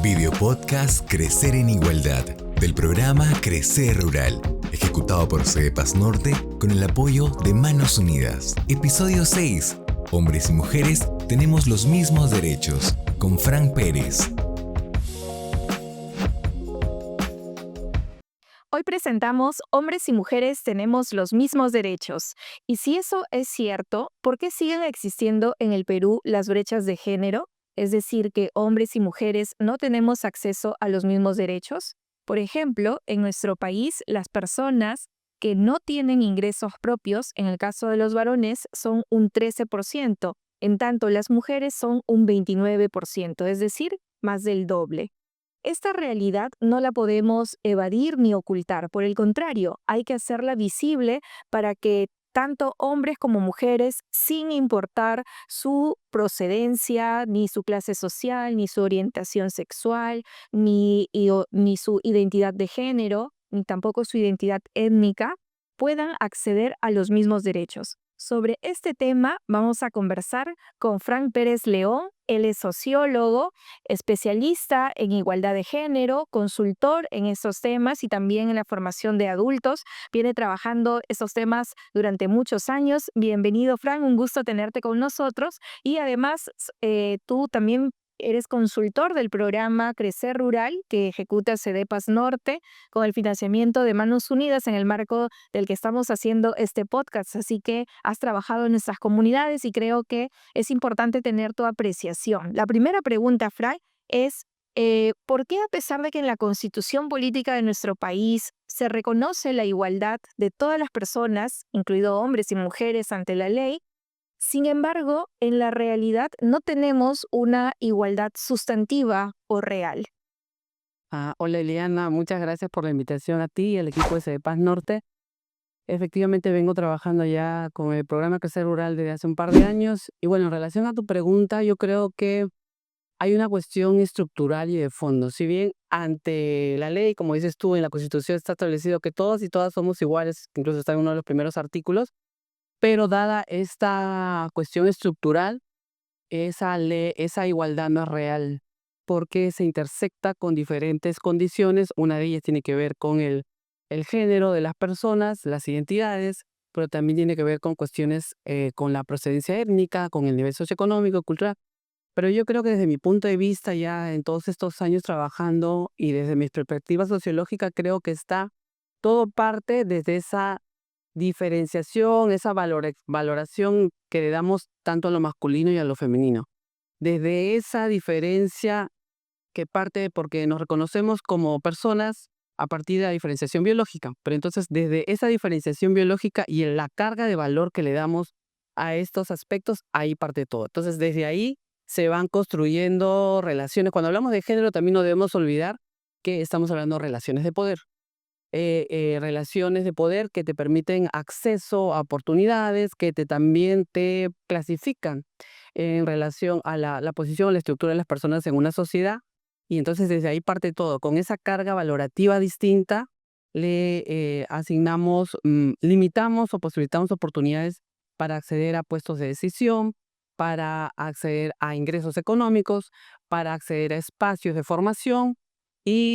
Video podcast Crecer en Igualdad, del programa Crecer Rural, ejecutado por CEDEPAS Norte con el apoyo de Manos Unidas. Episodio 6. Hombres y mujeres tenemos los mismos derechos, con Fran Pérez. Hoy presentamos Hombres y mujeres tenemos los mismos derechos. Y si eso es cierto, ¿por qué siguen existiendo en el Perú las brechas de género? Es decir, que hombres y mujeres no tenemos acceso a los mismos derechos. Por ejemplo, en nuestro país, las personas que no tienen ingresos propios, en el caso de los varones, son un 13%, en tanto las mujeres son un 29%, es decir, más del doble. Esta realidad no la podemos evadir ni ocultar, por el contrario, hay que hacerla visible para que tanto hombres como mujeres, sin importar su procedencia, ni su clase social, ni su orientación sexual, ni su identidad de género, ni tampoco su identidad étnica, puedan acceder a los mismos derechos. Sobre este tema vamos a conversar con Fran Pérez León. Él es sociólogo, especialista en igualdad de género, consultor en estos temas y también en la formación de adultos. Viene trabajando estos temas durante muchos años. Bienvenido, Fran, un gusto tenerte con nosotros. Y además, tú también eres consultor del programa Crecer Rural que ejecuta CEDEPAS Norte con el financiamiento de Manos Unidas en el marco del que estamos haciendo este podcast. Así que has trabajado en nuestras comunidades y creo que es importante tener tu apreciación. La primera pregunta, Fray, es ¿por qué a pesar de que en la Constitución política de nuestro país se reconoce la igualdad de todas las personas, incluidos hombres y mujeres ante la ley, sin embargo, en la realidad no tenemos una igualdad sustantiva o real? Hola Eliana, muchas gracias por la invitación a ti y al equipo de CEDEPAS Norte. Efectivamente vengo trabajando ya con el programa Crecer Rural desde hace un par de años y bueno, en relación a tu pregunta, yo creo que hay una cuestión estructural y de fondo. Si bien ante la ley, como dices tú, en la Constitución está establecido que todos y todas somos iguales, incluso está en uno de los primeros artículos, pero dada esta cuestión estructural, esa igualdad no es real porque se intersecta con diferentes condiciones. Una de ellas tiene que ver con el género de las personas, las identidades, pero también tiene que ver con cuestiones con la procedencia étnica, con el nivel socioeconómico, cultural. Pero yo creo que desde mi punto de vista, ya en todos estos años trabajando y desde mi perspectiva sociológica, creo que está todo parte desde esa diferenciación, esa valoración que le damos tanto a lo masculino y a lo femenino. Desde esa diferencia que parte porque nos reconocemos como personas a partir de la diferenciación biológica. Pero entonces, desde esa diferenciación biológica y en la carga de valor que le damos a estos aspectos, ahí parte todo. Entonces, desde ahí se van construyendo relaciones. Cuando hablamos de género, también no debemos olvidar que estamos hablando de relaciones de poder. Relaciones de poder que te permiten acceso a oportunidades, que también te clasifican en relación a la posición o la estructura de las personas en una sociedad. Y entonces desde ahí parte todo. Con esa carga valorativa distinta, le asignamos, limitamos o posibilitamos oportunidades para acceder a puestos de decisión, para acceder a ingresos económicos, para acceder a espacios de formación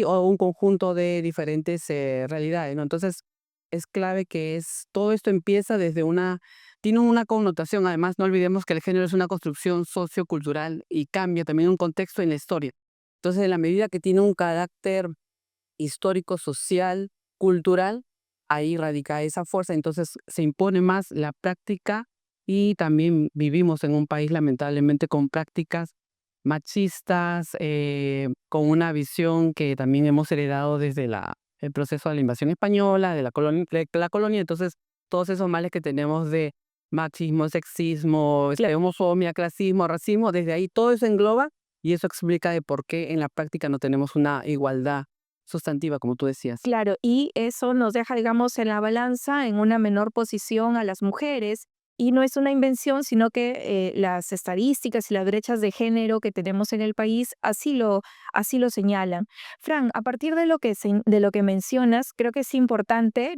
o un conjunto de diferentes realidades, ¿no? Entonces, es clave que todo esto empieza tiene una connotación. Además, no olvidemos que el género es una construcción sociocultural y cambia también un contexto en la historia. Entonces, en la medida que tiene un carácter histórico, social, cultural, ahí radica esa fuerza. Entonces, se impone más la práctica y también vivimos en un país lamentablemente con prácticas machistas, con una visión que también hemos heredado desde el proceso de la invasión española, de la colonia. Entonces, todos esos males que tenemos de machismo, sexismo, homofobia, clasismo, racismo, desde ahí todo eso engloba y eso explica de por qué en la práctica no tenemos una igualdad sustantiva, como tú decías. Claro, y eso nos deja, digamos, en la balanza en una menor posición a las mujeres. Y no es una invención, sino que las estadísticas y las brechas de género que tenemos en el país así lo señalan. Fran, a partir de lo que mencionas, creo que es importante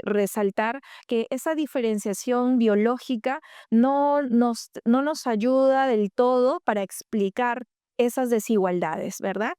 resaltar que esa diferenciación biológica no nos ayuda del todo para explicar esas desigualdades, ¿verdad?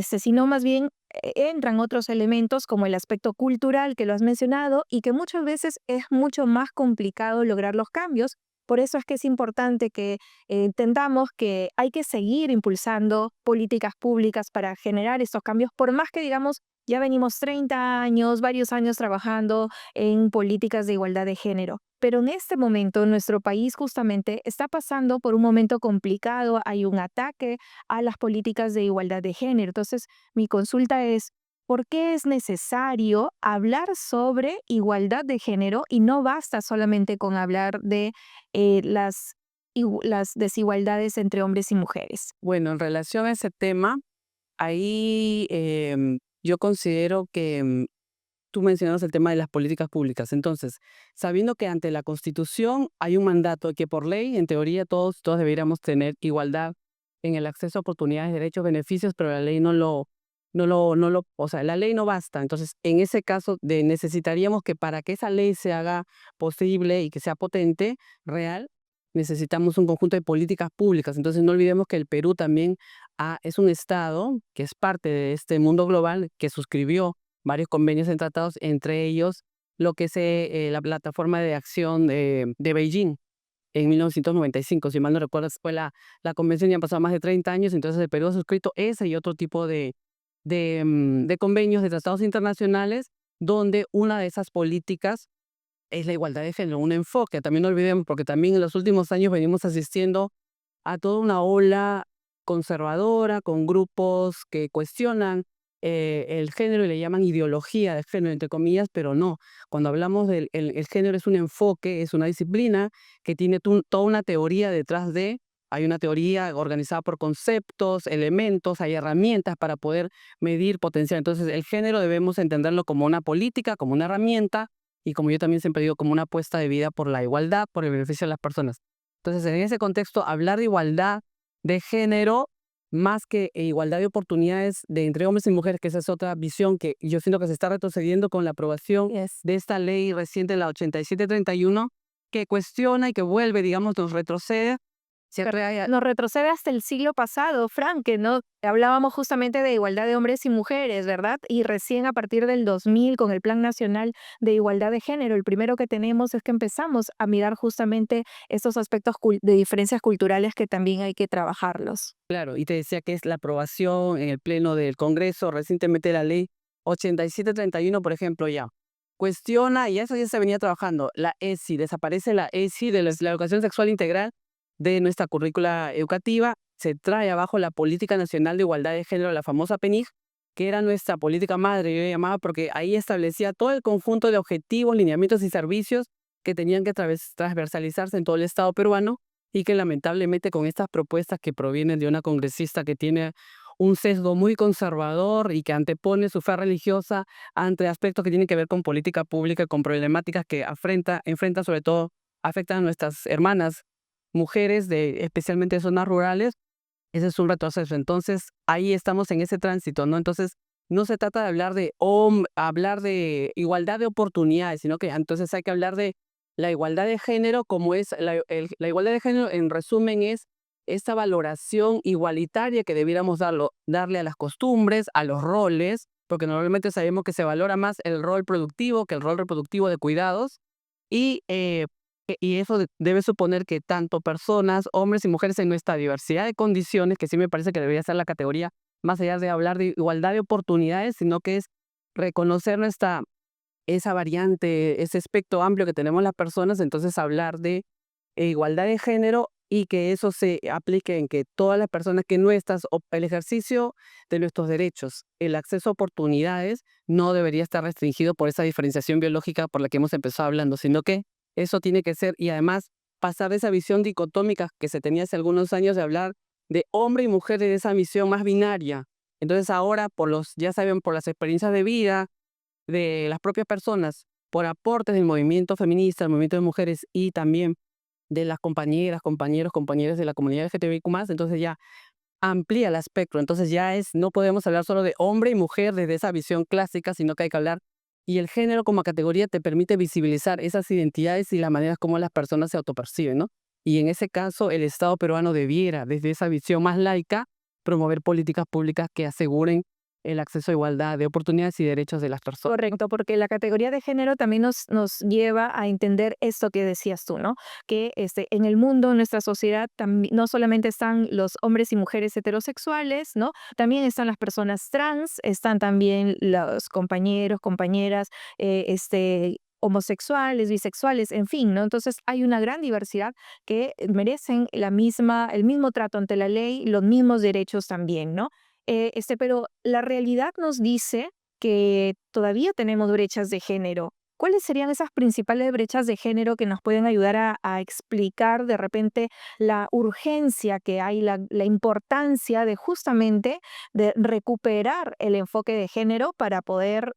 Sino más bien entran otros elementos como el aspecto cultural que lo has mencionado y que muchas veces es mucho más complicado lograr los cambios. Por eso es que es importante que entendamos que hay que seguir impulsando políticas públicas para generar estos cambios, por más que digamos ya venimos 30 años, varios años trabajando en políticas de igualdad de género. Pero en este momento nuestro país justamente está pasando por un momento complicado, hay un ataque a las políticas de igualdad de género. Entonces, mi consulta es, ¿por qué es necesario hablar sobre igualdad de género y no basta solamente con hablar de las desigualdades entre hombres y mujeres? Bueno, en relación a ese tema, ahí yo considero que tú mencionas el tema de las políticas públicas. Entonces, sabiendo que ante la Constitución hay un mandato que por ley, en teoría, todos deberíamos tener igualdad en el acceso a oportunidades, derechos, beneficios, pero la ley o sea, la ley no basta. Entonces, en ese caso, necesitaríamos que para que esa ley se haga posible y que sea potente, real, necesitamos un conjunto de políticas públicas. Entonces, no olvidemos que el Perú también es un estado que es parte de este mundo global que suscribió varios convenios en tratados, entre ellos lo que es la plataforma de acción de Beijing en 1995. Si mal no recuerdo, fue la convención, ya han pasado más de 30 años, entonces el Perú ha suscrito ese y otro tipo de convenios, de tratados internacionales, donde una de esas políticas es la igualdad de género, un enfoque. También no olvidemos, porque también en los últimos años venimos asistiendo a toda una ola conservadora con grupos que cuestionan el género y le llaman ideología de género, entre comillas, pero no. Cuando hablamos del el género es un enfoque, es una disciplina que tiene toda una teoría detrás de. Hay una teoría organizada por conceptos, elementos, hay herramientas para poder medir, potencial. Entonces, el género debemos entenderlo como una política, como una herramienta y, como yo también siempre digo, como una apuesta de vida por la igualdad, por el beneficio de las personas. Entonces, en ese contexto, hablar de igualdad de género, más que igualdad de oportunidades entre hombres y mujeres, que esa es otra visión que yo siento que se está retrocediendo con la aprobación Yes. de esta ley reciente, la 8731, que cuestiona y que vuelve, digamos, nos retrocede. Nos retrocede hasta el siglo pasado, Frank, que no hablábamos justamente de igualdad de hombres y mujeres, ¿verdad? Y recién a partir del 2000, con el Plan Nacional de Igualdad de Género, el primero que tenemos es que empezamos a mirar justamente estos aspectos de diferencias culturales que también hay que trabajarlos. Claro, y te decía que es la aprobación en el Pleno del Congreso, recientemente la ley 8731, por ejemplo, ya cuestiona, y eso ya se venía trabajando, la ESI, desaparece la ESI de la educación sexual integral de nuestra currícula educativa, se trae abajo la Política Nacional de Igualdad de Género, la famosa PENIG, que era nuestra política madre, yo llamaba, porque ahí establecía todo el conjunto de objetivos, lineamientos y servicios que tenían que transversalizarse en todo el Estado peruano, y que lamentablemente con estas propuestas que provienen de una congresista que tiene un sesgo muy conservador y que antepone su fe religiosa ante aspectos que tienen que ver con política pública, con problemáticas que enfrenta sobre todo, afectan a nuestras hermanas mujeres, especialmente de zonas rurales. Ese es un retroceso. Entonces, ahí estamos en ese tránsito, ¿no? Entonces, no se trata de hablar de igualdad de oportunidades, sino que entonces hay que hablar de la igualdad de género, como es la igualdad de género, en resumen, es esta valoración igualitaria que debiéramos darle a las costumbres, a los roles, porque normalmente sabemos que se valora más el rol productivo que el rol reproductivo de cuidados, y eso debe suponer que tanto personas, hombres y mujeres, en nuestra diversidad de condiciones, que sí me parece que debería ser la categoría, más allá de hablar de igualdad de oportunidades, sino que es reconocer esa variante, ese espectro amplio que tenemos las personas, entonces hablar de igualdad de género y que eso se aplique en que todas las personas, que el ejercicio de nuestros derechos, el acceso a oportunidades, no debería estar restringido por esa diferenciación biológica por la que hemos empezado hablando, sino que eso tiene que ser, y además pasar de esa visión dicotómica que se tenía hace algunos años, de hablar de hombre y mujer, de esa visión más binaria. Entonces ahora, ya saben, por las experiencias de vida de las propias personas, por aportes del movimiento feminista, del movimiento de mujeres y también de las compañeras, compañeros, compañeras de la comunidad LGTBIQ+, entonces ya amplía el espectro. Entonces no podemos hablar solo de hombre y mujer desde esa visión clásica, sino que hay que hablar, y el género como categoría te permite visibilizar esas identidades y las maneras como las personas se autoperciben, ¿no? Y en ese caso, el Estado peruano debiera, desde esa visión más laica, promover políticas públicas que aseguren el acceso a igualdad de oportunidades y derechos de las personas. Correcto, porque la categoría de género también nos lleva a entender esto que decías tú, ¿no? Que en el mundo, en nuestra sociedad, no solamente están los hombres y mujeres heterosexuales, ¿no? También están las personas trans, están también los compañeros, compañeras, homosexuales, bisexuales, en fin, ¿no? Entonces hay una gran diversidad que merecen el mismo trato ante la ley, los mismos derechos también, ¿no? Pero la realidad nos dice que todavía tenemos brechas de género. ¿Cuáles serían esas principales brechas de género que nos pueden ayudar a explicar de repente la urgencia que hay, la importancia de justamente de recuperar el enfoque de género para poder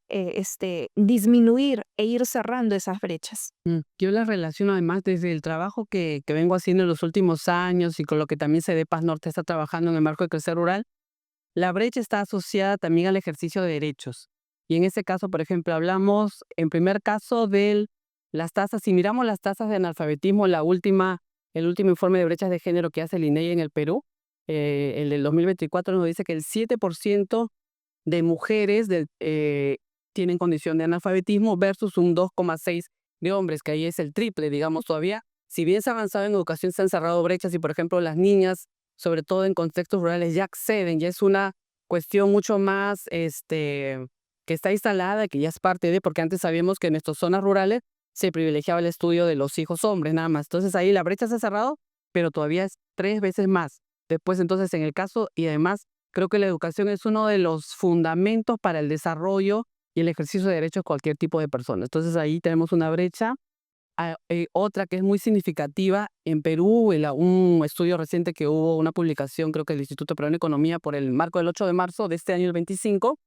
disminuir e ir cerrando esas brechas? Yo la relaciono además desde el trabajo que vengo haciendo en los últimos años y con lo que también CEDEPAS Norte está trabajando en el marco de Crecer Rural. La brecha está asociada también al ejercicio de derechos. Y en este caso, por ejemplo, hablamos en primer caso de las tasas. Si miramos las tasas de analfabetismo, el último informe de brechas de género que hace el INEGI en el Perú, el del 2024, nos dice que el 7% de mujeres tienen condición de analfabetismo versus un 2,6% de hombres, que ahí es el triple, digamos, todavía. Si bien se ha avanzado en educación, se han cerrado brechas y, por ejemplo, las niñas, sobre todo en contextos rurales, ya acceden, ya es una cuestión mucho más que está instalada, que ya es parte de, porque antes sabíamos que en nuestras zonas rurales se privilegiaba el estudio de los hijos hombres nada más. Entonces ahí la brecha se ha cerrado, pero todavía es 3 veces más. Después, entonces, en el caso, y además creo que la educación es uno de los fundamentos para el desarrollo y el ejercicio de derechos de cualquier tipo de persona. Entonces ahí tenemos una brecha. Otra que es muy significativa en Perú, un estudio reciente que hubo, una publicación, creo que del Instituto Peruano de Economía, por el marco del 8 de marzo de este año, el 25,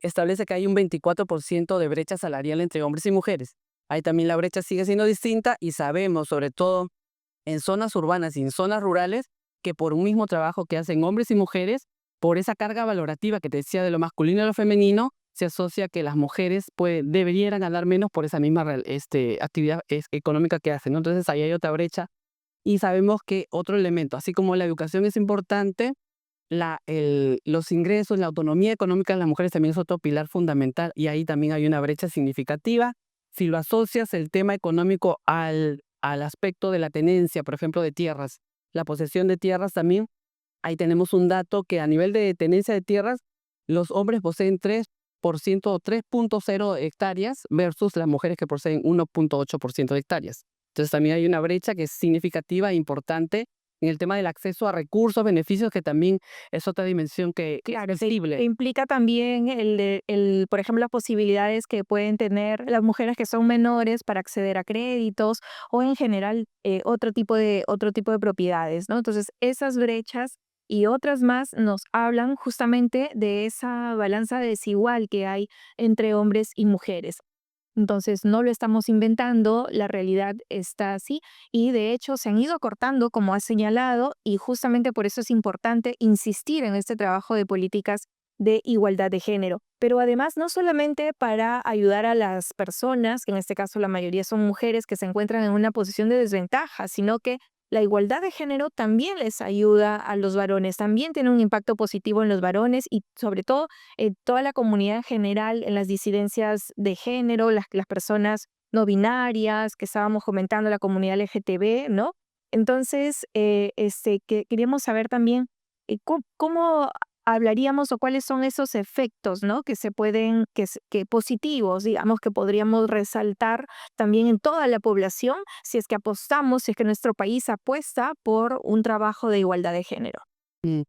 establece que hay un 24% de brecha salarial entre hombres y mujeres. Ahí también la brecha sigue siendo distinta y sabemos, sobre todo en zonas urbanas y en zonas rurales, que por un mismo trabajo que hacen hombres y mujeres, por esa carga valorativa que te decía de lo masculino y lo femenino, se asocia que las mujeres deberían ganar menos por esa misma actividad económica que hacen, ¿no? Entonces ahí hay otra brecha. Y sabemos que otro elemento, así como la educación es importante, los ingresos, la autonomía económica de las mujeres también es otro pilar fundamental y ahí también hay una brecha significativa. Si lo asocias el tema económico al aspecto de la tenencia, por ejemplo, de tierras, la posesión de tierras también, ahí tenemos un dato que a nivel de tenencia de tierras, los hombres poseen 3% o 3,0 hectáreas versus las mujeres que poseen 1,8% de hectáreas. Entonces también hay una brecha que es significativa e importante en el tema del acceso a recursos, beneficios, que también es otra dimensión que Claro, es visible. que implica también por ejemplo, las posibilidades que pueden tener las mujeres que son menores para acceder a créditos o en general otro tipo de propiedades, ¿no? Entonces, esas brechas y otras más nos hablan justamente de esa balanza desigual que hay entre hombres y mujeres. Entonces, no lo estamos inventando, la realidad está así y de hecho se han ido cortando, como has señalado, y justamente por eso es importante insistir en este trabajo de políticas de igualdad de género. Pero además, no solamente para ayudar a las personas, que en este caso la mayoría son mujeres que se encuentran en una posición de desventaja, sino que la igualdad de género también les ayuda a los varones, también tiene un impacto positivo en los varones y sobre todo toda la comunidad en general, en las disidencias de género, las personas no binarias, que estábamos comentando, la comunidad LGTB, ¿no? Entonces, queríamos saber también cómo hablaríamos o cuáles son esos efectos, ¿no? Que se pueden, que positivos, digamos, que podríamos resaltar también en toda la población si es que apostamos, si es que nuestro país apuesta por un trabajo de igualdad de género. Mm,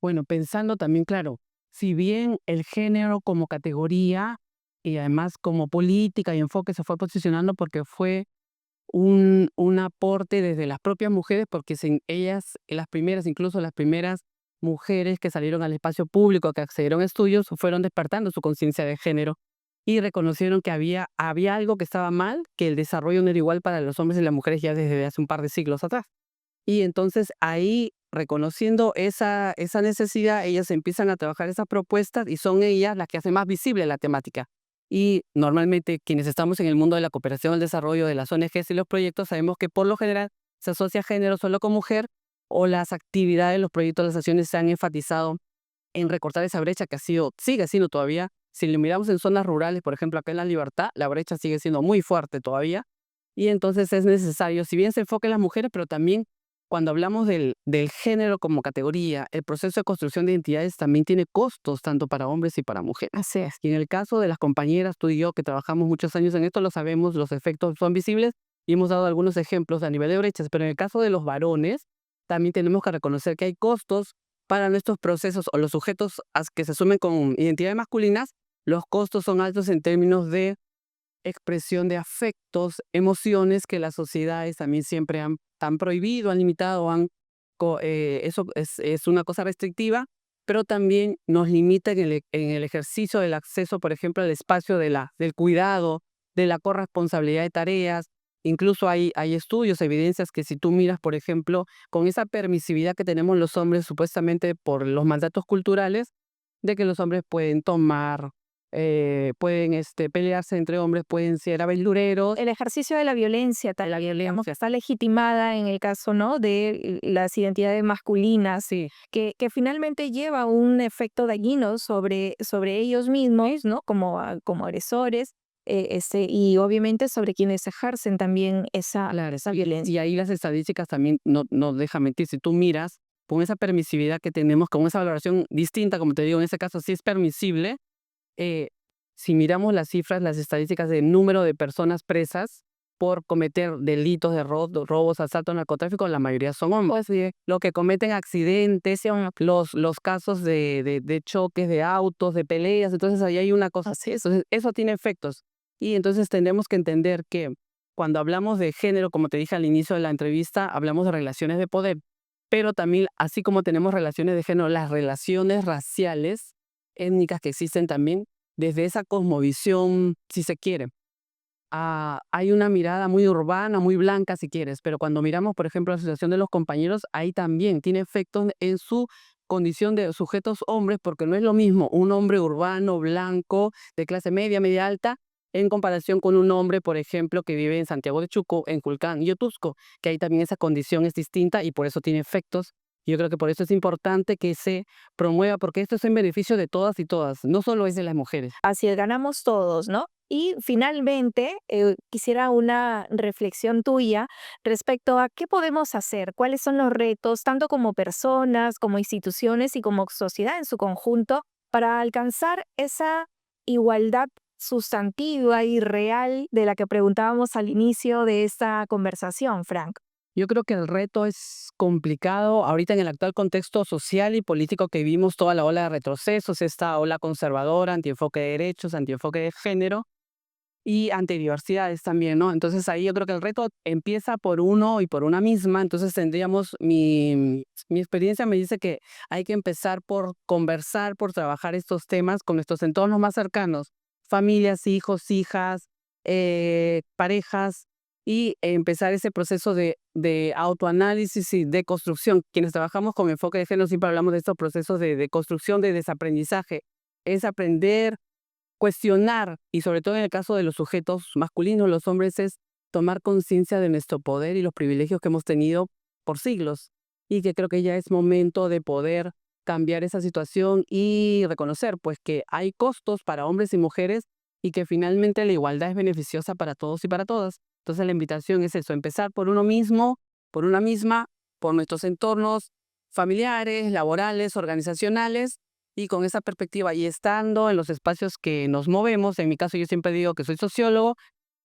Bueno, pensando también, claro, si bien el género como categoría y además como política y enfoque se fue posicionando porque fue un aporte desde las propias mujeres, porque ellas, incluso las primeras mujeres que salieron al espacio público, que accedieron a estudios, fueron despertando su conciencia de género y reconocieron que había algo que estaba mal, que el desarrollo no era igual para los hombres y las mujeres ya desde hace un par de siglos atrás. Y entonces ahí, reconociendo esa necesidad, ellas empiezan a trabajar esas propuestas y son ellas las que hacen más visible la temática. Y normalmente quienes estamos en el mundo de la cooperación al desarrollo de las ONGs y los proyectos sabemos que por lo general se asocia género solo con mujer o las actividades, los proyectos, las acciones se han enfatizado en recortar esa brecha que sigue siendo todavía, si lo miramos en zonas rurales, por ejemplo, acá en La Libertad, la brecha sigue siendo muy fuerte todavía. Y entonces es necesario, si bien se enfoca en las mujeres, pero también cuando hablamos del género como categoría, el proceso de construcción de identidades también tiene costos tanto para hombres y para mujeres. Así es. Y en el caso de las compañeras, tú y yo, que trabajamos muchos años en esto, lo sabemos, los efectos son visibles y hemos dado algunos ejemplos a nivel de brechas, pero en el caso de los varones, también tenemos que reconocer que hay costos para nuestros procesos o los sujetos que se asumen con identidades masculinas. Los costos son altos en términos de expresión de afectos, emociones que las sociedades también siempre han prohibido, han limitado, eso es una cosa restrictiva, pero también nos limita en el ejercicio del acceso, por ejemplo, al espacio del cuidado, de la corresponsabilidad de tareas. Incluso hay estudios, evidencias que si tú miras, por ejemplo, con esa permisividad que tenemos los hombres supuestamente por los mandatos culturales, de que los hombres pueden tomar, pueden pelearse entre hombres, pueden ser aventureros. El ejercicio de la violencia, digamos, que está legitimada en el caso, ¿no?, de las identidades masculinas, Sí, que finalmente lleva un efecto dañino sobre ellos mismos, ¿no?, como agresores, y obviamente sobre quienes ejercen también esa violencia. y ahí las estadísticas también no dejan mentir. Si tú miras con esa permisividad que tenemos, con esa valoración distinta, como te digo, en ese caso sí es permisible. Si miramos las cifras, las estadísticas del número de personas presas por cometer delitos de robos, asaltos, narcotráfico, la mayoría son hombres. Pues, Lo que cometen accidentes, los casos de choques de autos, de peleas, entonces ahí hay una cosa así. Entonces, eso tiene efectos. Y entonces tenemos que entender que cuando hablamos de género, como te dije al inicio de la entrevista, hablamos de relaciones de poder, pero también, así como tenemos relaciones de género, las relaciones raciales, étnicas que existen también, desde esa cosmovisión, si se quiere. Hay una mirada muy urbana, muy blanca, si quieres, pero cuando miramos, por ejemplo, la situación de los compañeros, ahí también tiene efectos en su condición de sujetos hombres, porque no es lo mismo un hombre urbano, blanco, de clase media, media alta, en comparación con un hombre, por ejemplo, que vive en Santiago de Chuco, en Culcán y Otusco, que ahí también esa condición es distinta y por eso tiene efectos. Yo creo que por eso es importante que se promueva, porque esto es en beneficio de todas y todas, no solo es de las mujeres. así es, ganamos todos, ¿no? Y finalmente, quisiera una reflexión tuya respecto a qué podemos hacer, cuáles son los retos, tanto como personas, como instituciones y como sociedad en su conjunto, para alcanzar esa igualdad sustantiva y real de la que preguntábamos al inicio de esta conversación, Frank. Yo creo que el reto es complicado ahorita en el actual contexto social y político que vivimos, toda la ola de retrocesos, esta ola conservadora, antienfoque de derechos, antienfoque de género y antidiversidades también, ¿no? Entonces ahí yo creo que el reto empieza por uno y por una misma. Entonces mi experiencia me dice que hay que empezar por conversar, por trabajar estos temas con nuestros entornos más cercanos, familias, hijos, hijas, parejas, y empezar ese proceso de autoanálisis y de construcción. Quienes trabajamos con enfoque de género siempre hablamos de estos procesos de construcción, de desaprendizaje. Es aprender, cuestionar, y sobre todo en el caso de los sujetos masculinos, los hombres, es tomar conciencia de nuestro poder y los privilegios que hemos tenido por siglos, y que creo que ya es momento de poder cambiar esa situación y reconocer pues que hay costos para hombres y mujeres y que finalmente la igualdad es beneficiosa para todos y para todas. Entonces la invitación es eso, empezar por uno mismo, por una misma, por nuestros entornos familiares, laborales, organizacionales, y con esa perspectiva y estando en los espacios que nos movemos. En mi caso yo siempre digo que soy sociólogo,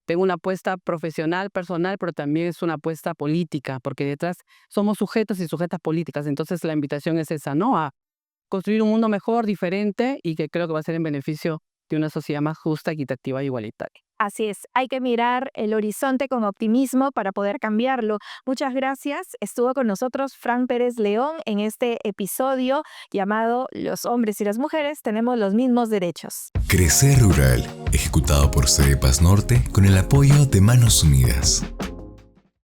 tengo una apuesta profesional, personal, pero también es una apuesta política, porque detrás somos sujetos y sujetas políticas. Entonces la invitación es esa, ¿no? A construir un mundo mejor, diferente, y que creo que va a ser en beneficio de una sociedad más justa, equitativa e igualitaria. Así es, hay que mirar el horizonte con optimismo para poder cambiarlo. Muchas gracias. Estuvo con nosotros Frank Pérez León en este episodio llamado Los hombres y las mujeres tenemos los mismos derechos. Crecer Rural, ejecutado por CEPAS Norte con el apoyo de Manos Unidas.